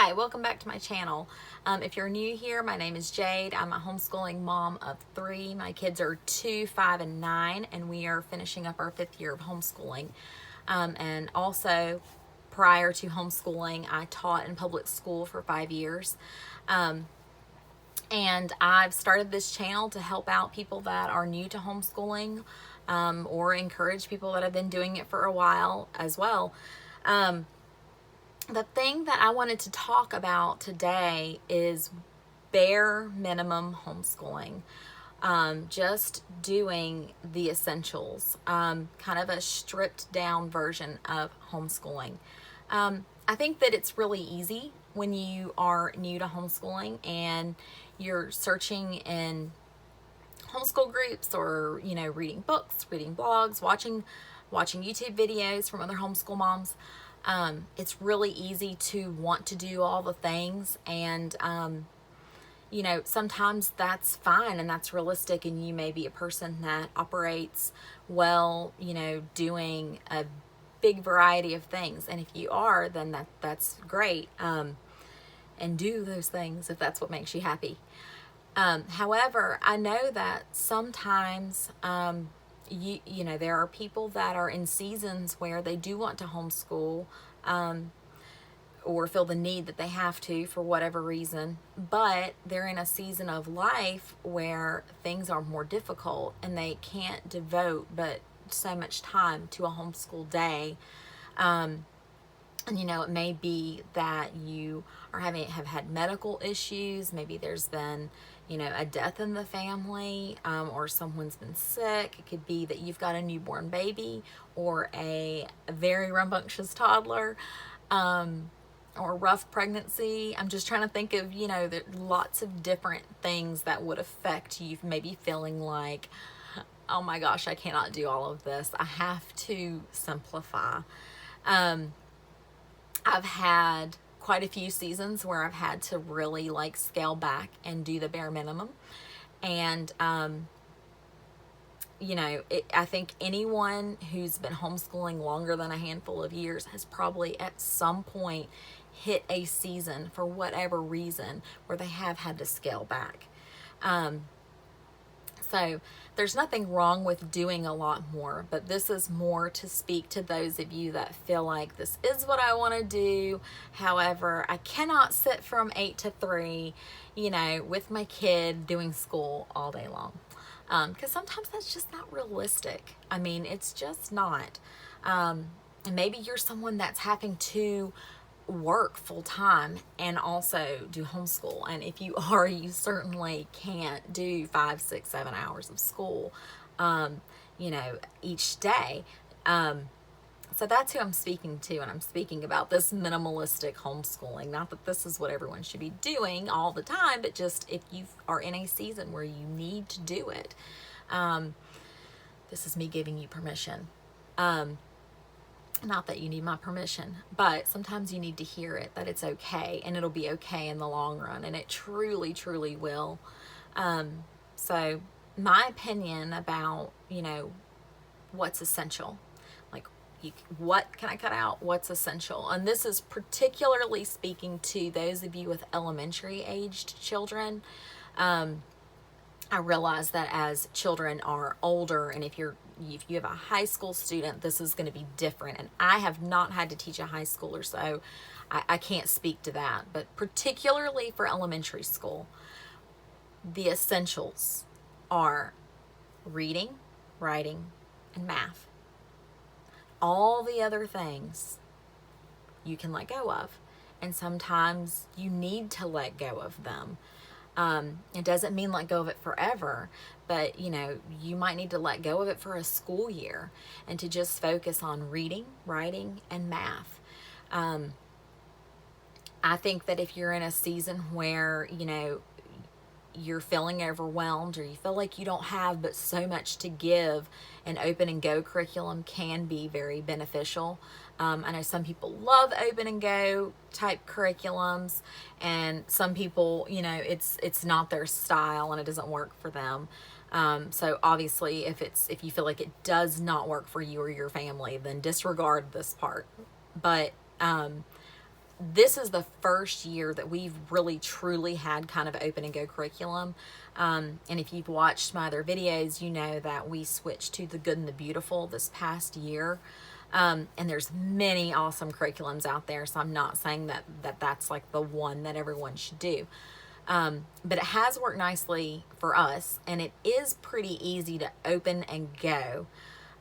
Hi, welcome back to my channel. If you're new here, my name is Jade. I'm a homeschooling mom of 3. My kids are 2, 5, and 9, and we are finishing up our 5th year of homeschooling. And also, prior to homeschooling, I taught in public school for 5 years. And I've started this channel to help out people that are new to homeschooling, or encourage people that have been doing it for a while as well. The thing that I wanted to talk about today is bare minimum homeschooling. Just doing the essentials, kind of a stripped down version of homeschooling. I think that it's really easy when you are new to homeschooling and you're searching in homeschool groups, or reading books, reading blogs, watching YouTube videos from other homeschool moms. It's really easy to want to do all the things, and sometimes that's fine and that's realistic, and you may be a person that operates well, doing a big variety of things, and if you are, then that's great, and do those things if that's what makes you happy. However, I know that sometimes there are people that are in seasons where they do want to homeschool, or feel the need that they have to for whatever reason, but they're in a season of life where things are more difficult and they can't devote but so much time to a homeschool day. And it may be that you have had medical issues. Maybe there's been, a death in the family, or someone's been sick. It could be that you've got a newborn baby, or a very rambunctious toddler, or a rough pregnancy. I'm just trying to think of, there lots of different things that would affect you, maybe feeling like, oh my gosh, I cannot do all of this. I have to simplify. I've had quite a few seasons where I've had to really scale back and do the bare minimum. And, I think anyone who's been homeschooling longer than a handful of years has probably at some point hit a season, for whatever reason, where they have had to scale back. So there's nothing wrong with doing a lot more, but this is more to speak to those of you that feel like this is what I want to do. However, I cannot sit from 8 to 3, with my kid doing school all day long. Because sometimes that's just not realistic. I mean, it's just not. And maybe you're someone that's having to work full time and also do homeschool, and if you are, you certainly can't do 5, 6, 7 hours of school each day. So that's who I'm speaking to, and I'm speaking about this minimalistic homeschooling. Not that this is what everyone should be doing all the time, but just if you are in a season where you need to do it, this is me giving you permission. Not that you need my permission, but sometimes you need to hear it, that it's okay, and it'll be okay in the long run, and it truly, truly will. So my opinion about, what's essential, what can I cut out, what's essential, and this is particularly speaking to those of you with elementary aged children. I realize that as children are older, and if you have a high school student, this is going to be different. And I have not had to teach a high schooler, so I can't speak to that. But particularly for elementary school, the essentials are reading, writing, and math. All the other things you can let go of, and sometimes you need to let go of them. It doesn't mean let go of it forever, but you might need to let go of it for a school year and to just focus on reading, writing, and math. I think that if you're in a season where, you're feeling overwhelmed, or you feel like you don't have but so much to give, an open and go curriculum can be very beneficial. I know some people love open and go type curriculums, and some people, it's not their style and it doesn't work for them. So obviously if you feel like it does not work for you or your family, then disregard this part. But this is the first year that we've really truly had kind of open and go curriculum. And if you've watched my other videos, you know that we switched to the good and the beautiful this past year. And there's many awesome curriculums out there. So I'm not saying that's like the one that everyone should do. But it has worked nicely for us, and it is pretty easy to open and go.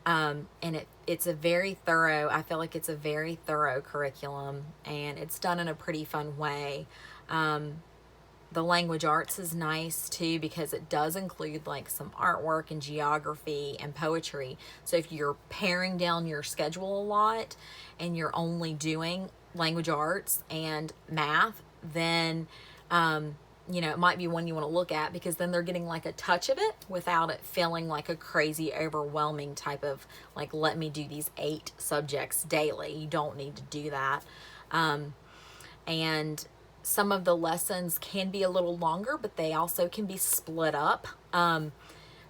And it's a very thorough, I feel like it's a very thorough curriculum, and it's done in a pretty fun way. The language arts is nice too, because it does include like some artwork and geography and poetry. So if you're paring down your schedule a lot and you're only doing language arts and math, then it might be one you want to look at, because then they're getting like a touch of it without it feeling like a crazy overwhelming type of like, let me do these 8 subjects daily. You don't need to do that. And some of the lessons can be a little longer, but they also can be split up.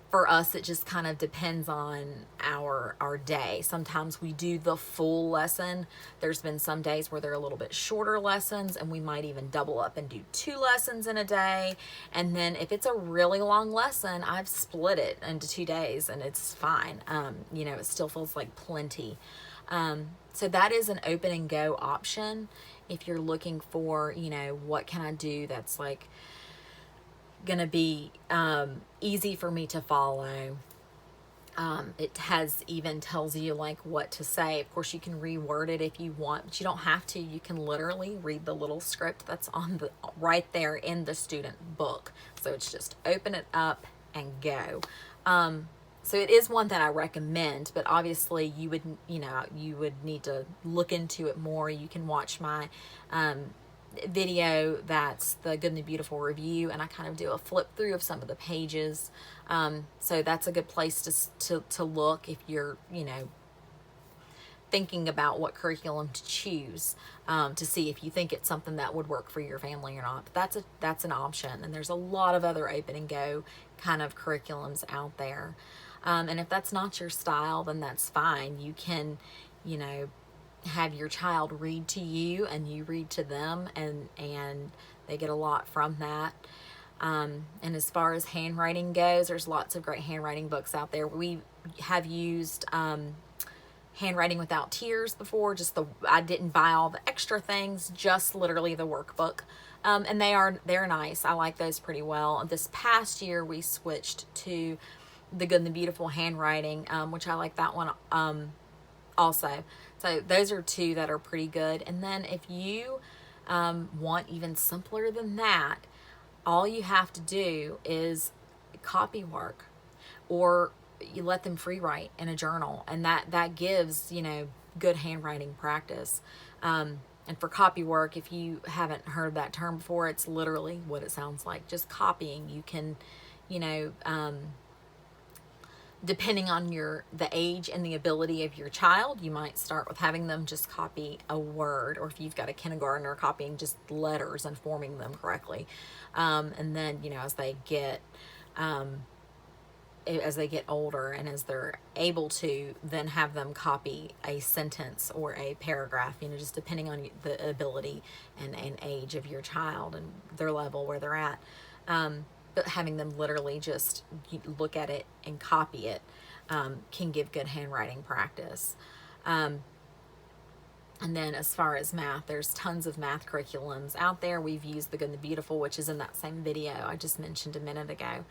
For us, it just kind of depends on our day. Sometimes we do the full lesson. There's been some days where they're a little bit shorter lessons, and we might even double up and do 2 lessons in a day. And then if it's a really long lesson, I've split it into 2 days, and it's fine. It still feels like plenty. So that is an open and go option if you're looking for, what can I do that's like gonna be easy for me to follow. It has even tells you like what to say. Of course, you can reword it if you want, but you don't have to. You can literally read the little script that's on the right there in the student book. So it's just open it up and go. So it is one that I recommend, but obviously you would need to look into it more. You can watch my video that's the Good and the Beautiful review, and I kind of do a flip through of some of the pages. So that's a good place to look if you're thinking about what curriculum to choose, to see if you think it's something that would work for your family or not. But that's an option, and there's a lot of other open and go kind of curriculums out there. And if that's not your style, then that's fine. You can, have your child read to you and you read to them, and they get a lot from that. And as far as handwriting goes, there's lots of great handwriting books out there. We have used Handwriting Without Tears before. I didn't buy all the extra things, just literally the workbook. And they're nice. I like those pretty well. This past year we switched to the Good and the Beautiful handwriting, which I like that one also. So those are 2 that are pretty good. And then if you want even simpler than that, all you have to do is copy work, or you let them free write in a journal, and that gives good handwriting practice. And for copy work, if you haven't heard that term before, it's literally what it sounds like, just copying. You can depending on the age and the ability of your child, you might start with having them just copy a word, or if you've got a kindergartner, copying just letters and forming them correctly. And then, as they get older, and as they're able to, then have them copy a sentence or a paragraph, just depending on the ability and age of your child and their level where they're at. But having them literally just look at it and copy it can give good handwriting practice. And then as far as math, there's tons of math curriculums out there. We've used the Good and the Beautiful, which is in that same video I just mentioned a minute ago.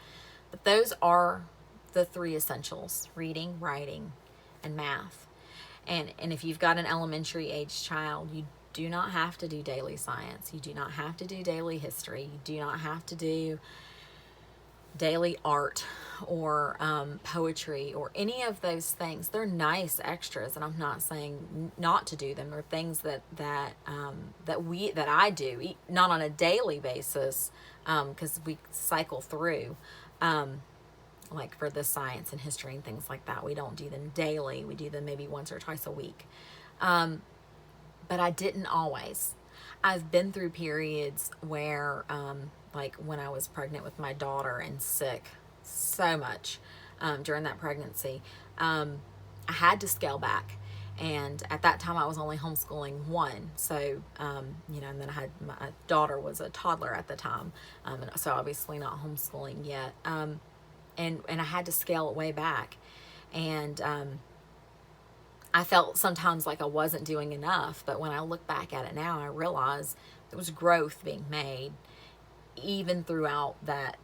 But those are the 3 essentials: reading, writing, and math. And if you've got an elementary age child, you do not have to do daily science. You do not have to do daily history. You do not have to do daily art or poetry or any of those things. They're nice extras, and I'm not saying not to do them. They're things that I do, not on a daily basis, because we cycle through. Like for the science and history and things like that, we don't do them daily. We do them maybe once or twice a week. But I didn't always. I've been through periods where like when I was pregnant with my daughter and sick so much during that pregnancy, I had to scale back. And at that time, I was only homeschooling one. So, and then I had my daughter was a toddler at the time. And so obviously not homeschooling yet. And I had to scale it way back. And I felt sometimes like I wasn't doing enough. But when I look back at it now, I realize there was growth being made even throughout that,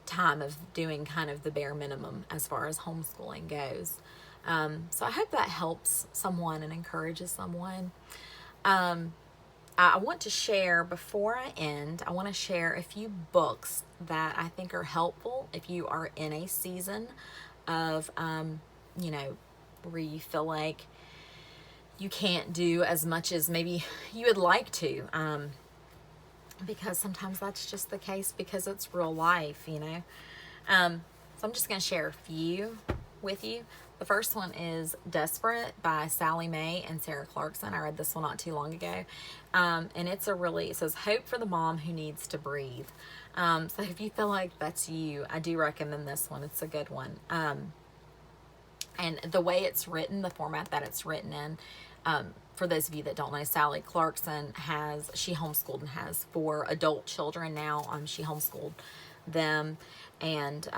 time of doing kind of the bare minimum as far as homeschooling goes. So I hope that helps someone and encourages someone. I want to share, before I end, I want to share a few books that I think are helpful if you are in a season of, where you feel like you can't do as much as maybe you would like to. Because sometimes that's just the case because it's real life, So I'm just going to share a few with you. The first one is Desperate by Sally Mae and Sarah Clarkson. I read this one not too long ago. And it says, hope for the mom who needs to breathe. So if you feel like that's you, I do recommend this one. It's a good one. And the way it's written, the format that it's written in, for those of you that don't know, Sally Clarkson she homeschooled and has 4 adult children now. She homeschooled them, and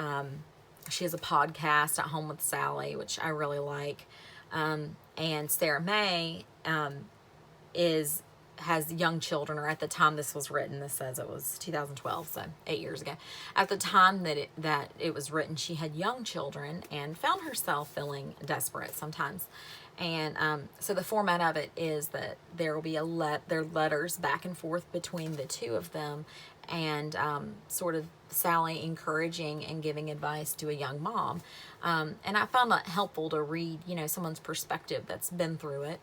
she has a podcast, At Home with Sally, which I really like. And Sarah Mae has young children, or at the time this was written, this says it was 2012, so 8 years ago. At the time that it was written, she had young children and found herself feeling desperate sometimes. And so the format of it is that there will be their letters back and forth between the two of them, and sort of Sally encouraging and giving advice to a young mom. And I found that helpful to read, someone's perspective that's been through it.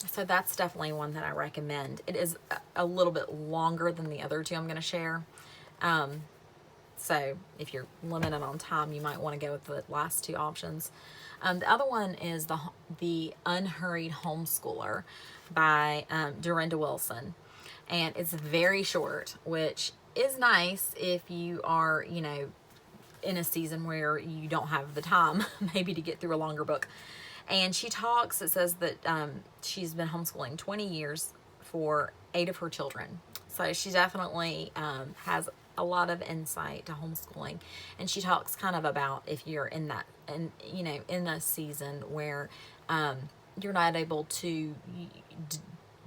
So that's definitely one that I recommend. It is a little bit longer than the other two I'm going to share. So if you're limited on time, you might want to go with the last 2 options. The other one is the Unhurried Homeschooler by Dorinda Wilson. And it's very short, which is nice if you are, in a season where you don't have the time maybe to get through a longer book. And it says that she's been homeschooling 20 years for 8 of her children. So she definitely has a lot of insight to homeschooling. And she talks kind of about if you're in a season where you're not able to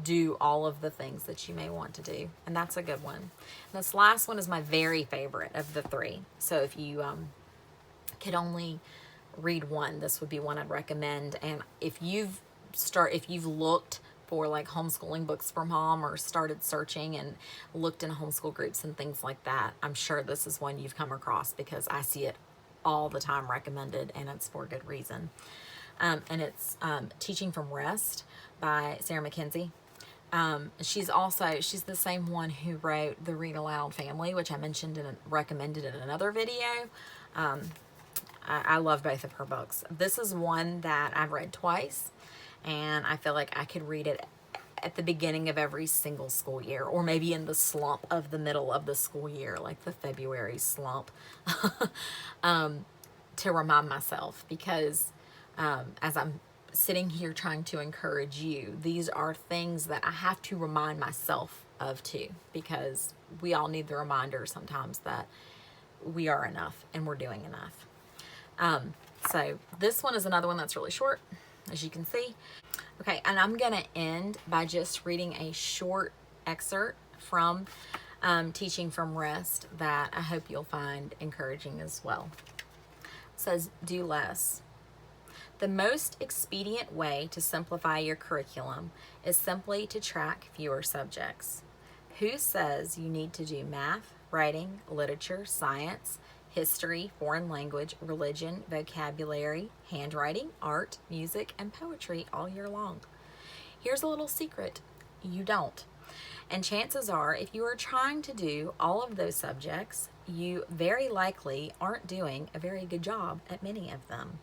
do all of the things that you may want to do. And that's a good one. And this last one is my very favorite of the 3. So if you could only read one, this would be one I'd recommend. And if you've looked for like homeschooling books for mom, or started searching and looked in homeschool groups and things like that, I'm sure this is one you've come across because I see it all the time recommended, and it's for good reason. And it's Teaching from Rest by Sarah Mackenzie. She's the same one who wrote The Read Aloud Family, which I mentioned and recommended in another video. I love both of her books. This is one that I've read twice, and I feel like I could read it at the beginning of every single school year, or maybe in the slump of the middle of the school year, like the February slump, to remind myself, because as I'm sitting here trying to encourage you, these are things that I have to remind myself of too, because we all need the reminder sometimes that we are enough and we're doing enough. So this one is another one that's really short, as you can see. Okay, and I'm going to end by just reading a short excerpt from Teaching from Rest that I hope you'll find encouraging as well. It says, do less. The most expedient way to simplify your curriculum is simply to track fewer subjects. Who says you need to do math, writing, literature, science, history, foreign language, religion, vocabulary, handwriting, art, music, and poetry all year long? Here's a little secret. You don't. And chances are, if you are trying to do all of those subjects, you very likely aren't doing a very good job at many of them.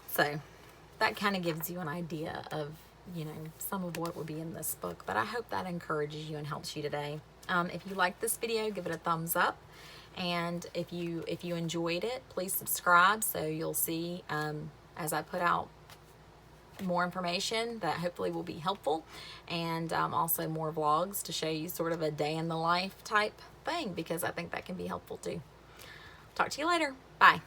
So that kind of gives you an idea of, some of what would be in this book. But I hope that encourages you and helps you today. If you like this video, give it a thumbs up. And if you enjoyed it, please subscribe so you'll see as I put out more information that hopefully will be helpful, and also more vlogs to show you sort of a day in the life type thing, because I think that can be helpful too. Talk to you later. Bye.